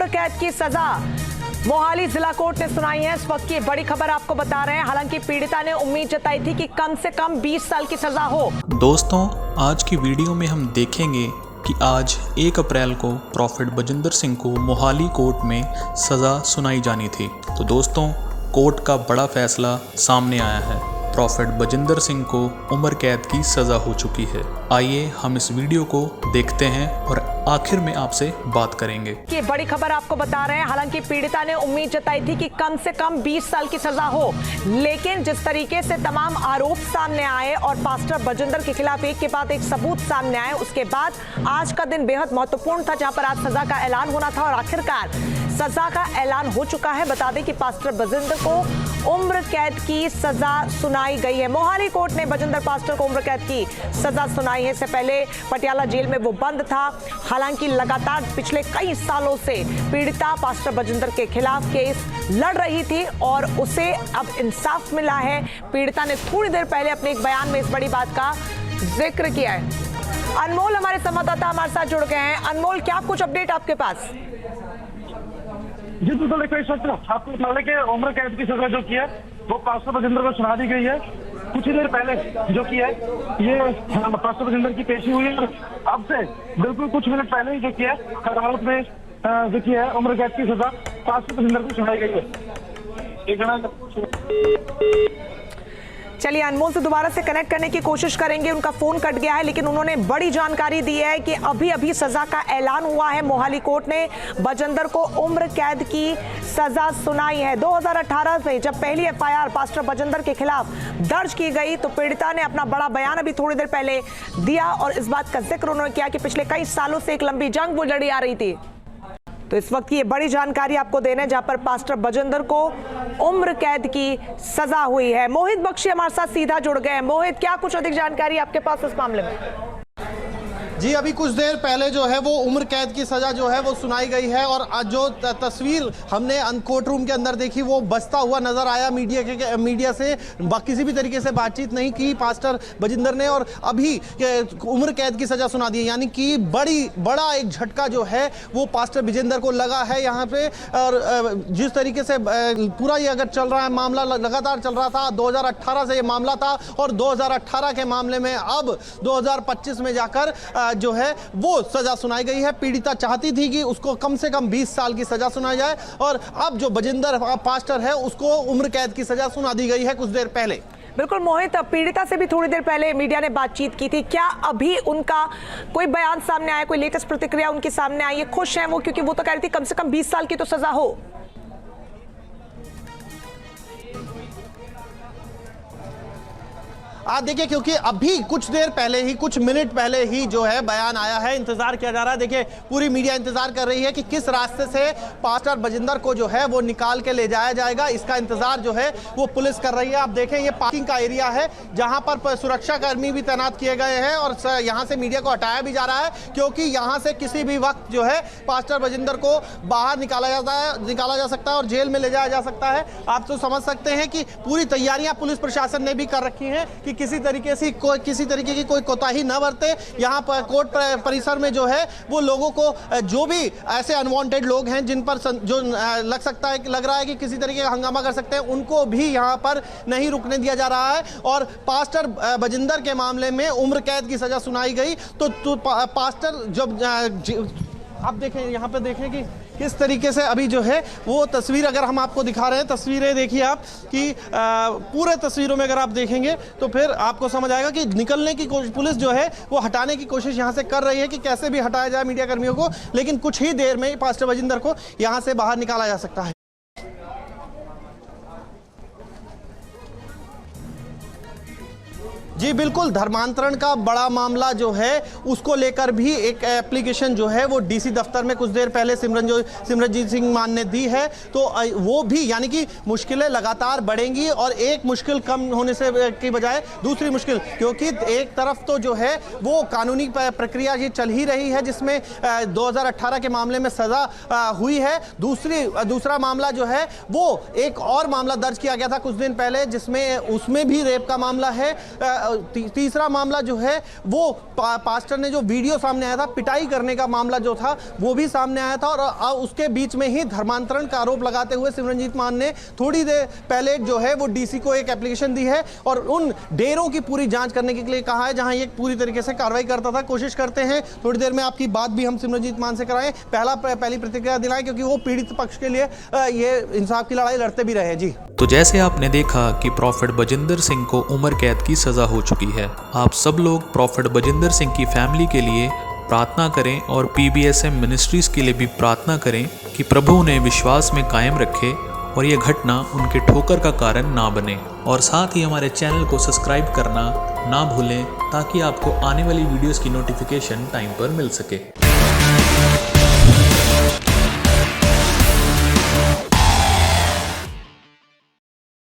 उम्र कैद की सजा मोहाली जिला कोर्ट ने सुनाई है। इस वक्त की बड़ी खबर आपको बता रहे हैं। हालांकि पीड़िता ने उम्मीद जताई थी कि कम से कम 20 साल की सजा हो। दोस्तों, आज की वीडियो में हम देखेंगे कि आज 1 अप्रैल को प्रॉफिट बजिंदर सिंह को मोहाली कोर्ट में सज़ा सुनाई जानी थी। तो दोस्तों, कोर्ट का बड़ा फैसला सामने आया है। प्रॉफिट बजिंदर सिंह को उम्र कैद की सज़ा हो चुकी है। आइए हम इस वीडियो को देखते हैं और आखिर में आपसे बात करेंगे। ये बड़ी खबर आपको बता रहे हैं। हालांकि पीड़िता ने उम्मीद जताई थी कि कम से कम 20 साल की सजा हो, लेकिन जिस तरीके से तमाम आरोप सामने आए और पास्टर बजिंदर के खिलाफ एक के बाद एक सबूत सामने आए, उसके बाद आज का दिन बेहद महत्वपूर्ण था, जहां पर आज सजा का ऐलान होना था और आखिरकार सजा का ऐलान हो चुका है। बता दें कि पास्टर बजिंदर को उम्र कैद की सजा सुनाई गई है। मोहाली कोर्ट ने बजिंदर पास्टर को उम्र कैद की सजा सुनाई है। इससे पहले पटियाला जेल में वो बंद था। हालांकि लगातार पिछले कई सालों से पीड़िता पास्टर बजिंदर के खिलाफ केस लड़ रही थी और उसे अब इंसाफ मिला है। पीड़िता ने थोड़ी देर पहले अपने एक बयान में इस बड़ी बात का जिक्र किया है। अनमोल हमारे संवाददाता हमारे साथ जुड़ गए हैं। अनमोल, क्या कुछ अपडेट आपके पास? जी बिल्कुल, देखो इस वक्त आपको बता दें कि उम्र कैद की सजा जो की है वो पास्टर बजिंदर को सुना दी गई है। कुछ ही देर पहले जो की है ये पास्टर बजिंदर की पेशी हुई है और अब से बिल्कुल कुछ मिनट पहले ही जो की है अदालत में जो की है उम्र कैद की सजा पास्टर बजिंदर को सुनाई गई है। चलिए अनमोल से दोबारा से कनेक्ट करने की कोशिश करेंगे। उनका फोन कट गया है, लेकिन उन्होंने बड़ी जानकारी दी है कि अभी अभी सजा का ऐलान हुआ है। मोहाली कोर्ट ने बजिंदर को उम्र कैद की सजा सुनाई है। 2018 में जब पहली एफआईआर पास्टर बजिंदर के खिलाफ दर्ज की गई तो पीड़िता ने अपना बड़ा बयान अभी थोड़ी देर पहले दिया और इस बात का जिक्र उन्होंने किया कि पिछले कई सालों से एक लंबी जंग वो लड़ी आ रही थी। तो इस वक्त की ये बड़ी जानकारी आपको देने, जहां पर पास्टर बजिंदर को उम्र कैद की सजा हुई है। मोहित बख्शी हमारे साथ सीधा जुड़ गए हैं। मोहित, क्या कुछ अधिक जानकारी आपके पास इस मामले में? जी, अभी कुछ देर पहले जो है वो उम्र कैद की सज़ा जो है वो सुनाई गई है और जो तस्वीर हमने कोर्ट रूम के अंदर देखी वो बचता हुआ नजर आया। मीडिया से किसी भी तरीके से बातचीत नहीं की पास्टर बजिंदर ने और अभी उम्र कैद की सज़ा सुना दी है। यानी कि बड़ा एक झटका जो है वो पास्टर बजिंदर को लगा है यहाँ पे। और जिस तरीके से पूरा ये अगर चल रहा है मामला, लगातार चल रहा था, 2018 से ये मामला था और 2018 के मामले में अब 2025 में जाकर जो है वो सजा सुनाई गई है। पीड़िता चाहती थी कि उसको कम से कम 20 साल की सजा सुनाई जाए और अब जो बजिंदर पास्टर है उसको उम्र कैद की सजा सुना दी गई है कुछ देर पहले। बिल्कुल मोहित, पीड़िता से भी थोड़ी देर पहले मीडिया ने बातचीत की थी। क्या अभी उनका कोई बयान सामने आया, कोई लेटेस्ट प्रतिक्रिया उनके सामने आई है? खुश हैं वो, क्योंकि वो तो कह रही थी कम से कम 20 साल की तो सजा हो। देखिए, क्योंकि अभी कुछ देर पहले ही, कुछ मिनट पहले ही जो है बयान आया है, इंतजार किया जा रहा है। देखिए, पूरी मीडिया इंतजार कर रही है कि किस रास्ते से पास्टर बजिंदर को जो है वो निकाल के ले जाया जाएगा। इसका इंतजार जो है वो पुलिस कर रही है। आप देखें, ये पार्किंग का एरिया है जहां पर सुरक्षा कर्मी भी तैनात किए गए हैं और यहां से मीडिया को हटाया भी जा रहा है, क्योंकि यहां से किसी भी वक्त जो है पास्टर बजिंदर को बाहर निकाला जा सकता है और जेल में ले जाया जा सकता है। आप तो समझ सकते हैं कि पूरी तैयारियां पुलिस प्रशासन ने भी कर रखी हैं कि किसी तरीके की कोई कोताही न बरते। यहाँ पर कोर्ट परिसर में जो है वो लोगों को, जो भी ऐसे अनवांटेड लोग हैं जिन पर जो लग रहा है कि किसी तरीके का हंगामा कर सकते हैं, उनको भी यहाँ पर नहीं रुकने दिया जा रहा है। और पास्टर बजिंदर के मामले में उम्र कैद की सजा सुनाई गई तो पास्टर जब आप देखें, यहाँ पे देखें कि किस तरीके से अभी जो है वो तस्वीर अगर हम आपको दिखा रहे हैं, तस्वीरें देखिए आप कि पूरे तस्वीरों में अगर आप देखेंगे तो फिर आपको समझ आएगा कि निकलने की कोशिश, पुलिस जो है वो हटाने की कोशिश यहाँ से कर रही है कि कैसे भी हटाया जाए मीडिया कर्मियों को, लेकिन कुछ ही देर में पास्टर बजिंदर को यहाँ से बाहर निकाला जा सकता है। जी बिल्कुल, धर्मांतरण का बड़ा मामला जो है उसको लेकर भी एक एप्लीकेशन जो है वो डीसी दफ्तर में कुछ देर पहले सिमरनजीत सिंह मान ने दी है। तो वो भी, यानी कि मुश्किलें लगातार बढ़ेंगी और एक मुश्किल कम होने से की बजाय दूसरी मुश्किल, क्योंकि एक तरफ तो जो है वो कानूनी प्रक्रिया ये चल ही रही है जिसमें 2018 के मामले में सजा हुई है। दूसरा मामला जो है वो एक और मामला दर्ज किया गया था कुछ दिन पहले जिसमें उसमें भी रेप का मामला है। तीसरा मामला जो है वो पास्टर ने जो वीडियो सामने आया था, पिटाई करने का मामला जो था वो भी सामने आया था। और उसके बीच में ही धर्मांतरण का आरोप लगाते हुए सिमरनजीत मान ने थोड़ी देर पहले जो है वो डीसी को एक एप्लीकेशन दी है और उन डेरों की पूरी जांच करने के लिए कहा है जहां ये पूरी तरीके से कार्रवाई करता था। कोशिश करते हैं थोड़ी देर में आपकी बात भी हम सिमरनजीत मान से कराएं, पहली प्रतिक्रिया दिलाएं, क्योंकि वो पीड़ित पक्ष के लिए ये इंसाफ की लड़ाई लड़ते भी रहे। जी तो जैसे आपने देखा कि प्रॉफिट बजिंदर सिंह को उम्र कैद की सज़ा हो चुकी है। आप सब लोग प्रॉफिट बजिंदर सिंह की फैमिली के लिए प्रार्थना करें और PBSM मिनिस्ट्रीज़ के लिए भी प्रार्थना करें कि प्रभु उन्हें विश्वास में कायम रखे और ये घटना उनके ठोकर का कारण ना बने। और साथ ही हमारे चैनल को सब्सक्राइब करना ना भूलें ताकि आपको आने वाली वीडियोस की नोटिफिकेशन टाइम पर मिल सके।